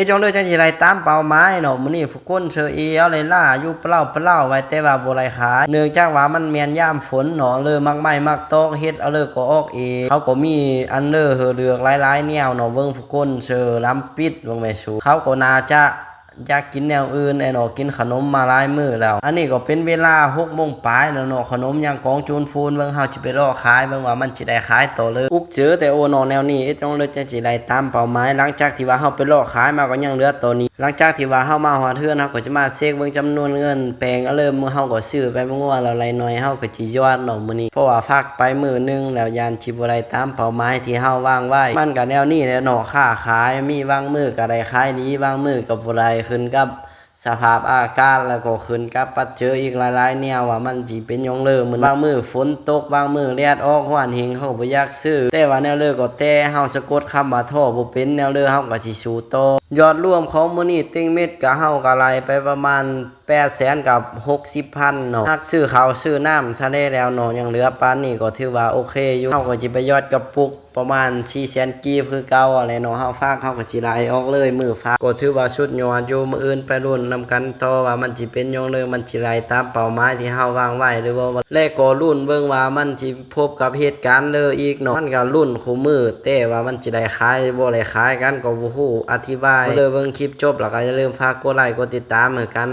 จงเลยจังสิไรตามเป้าหมายเนาะมื้อนี้ฟุกคนเชอเอาเลยล่าอยู่เปล่าไว้แต่ว่าบ่ไรขายเนื่องจากว่ามันแม่นยามฝนเนาะเลยมักไม้มักตอกเฮ็ดเอาเลยก็ออกเองเขาก็มีอันเหือเลือกหลายๆแนวเนาะเบิ่งฟุกคนเชอลำปิดเบิ่งแม่ชูเขาก็น่าจะอยากกินแนวอื่นเนาะกินขนมมาหลายมื้อแล้วอันนี้ก็เป็นเวลา 6 โมงปลายแล้วเนาะขนมยังกองจูนฟูนเบิ่งเฮาสิไปรอขายเบิ่งว่ามันสิได้ขายต่อเลยอุกเจอแต่โอเนาะแนวนี้จงเลยจังสิได้ตามเป้าหมายหลังจากที่ว่าเฮาไปรอขายมาก็ยังเหลือตัวนี้หลังจากที่ว่าเฮามาฮอดเฮือนเฮาก็จะมาเช็คเบิ่งจำนวนเงินแปลงเอาเลยมื้อเฮาก็ซื้อไปบ่งัวแล้วไรน้อยเฮาก็สิยอดเนาะมื้อนี้เพราะว่าพักไปมื้อนึงแล้วยานสิบ่ได้ตามเป้าหมายที่เฮาวางไว้มันก็แนวนี้แหละเนาะค้าขายมีบางมื้อก็ได้ขายดีบางมื้อก็บ่ได้ขึ้นกับสภาพอากาศแล้วก็ขึ้นกับปัจจัยอีกหลายๆแนวว่ามันสิเป็นหยังเลยมื้อบางมื้อฝนตกบางมื้อแดดออกร้อนเฮงเขาบ่อยากซื้อแต่ว่าแนวเลยก็แต่เฮาสะกดคำว่าท้อบ่เป็นแนวเลยเฮาก็สิสู้ต่อยอดรวมของมื้อนี้เต็งเม็ดก็เฮาก็ไหลไปประมาณ800,000กับ60,000เนาะหักซื้อข้าวซื้อน้ำซะได้แล้วเนาะยังเหลือปานนี้ก็ถือว่าโอเคอยู่เฮาก็สิไปยอดกระปุกประมาณ400,000กีบคือเก่าอะไรเนาะเฮาฝากเฮาก็สิไหลออกเลยมื้อฝากก็ถือว่าสุดยอดอยู่มื้ออื่นไปรุ่นนำกันต่อว่ามันสิเป็นหยังเลยมันสิไหลตามเป้าหมายที่เฮาวางไว้หรือว่าและก็รุ่นเบิ่งว่ามันสิพบกับเหตุการณ์เลยอีกเนาะมันก็รุ่นคู่มือแต่ว่ามันสิได้ขายหรือบ่ได้ขายกันก็บ่ฮู้อธิบายเลยเบิ่งคลิปจบแล้วก็อย่าลืมฝากกดไลค์กดติดตามให้กัน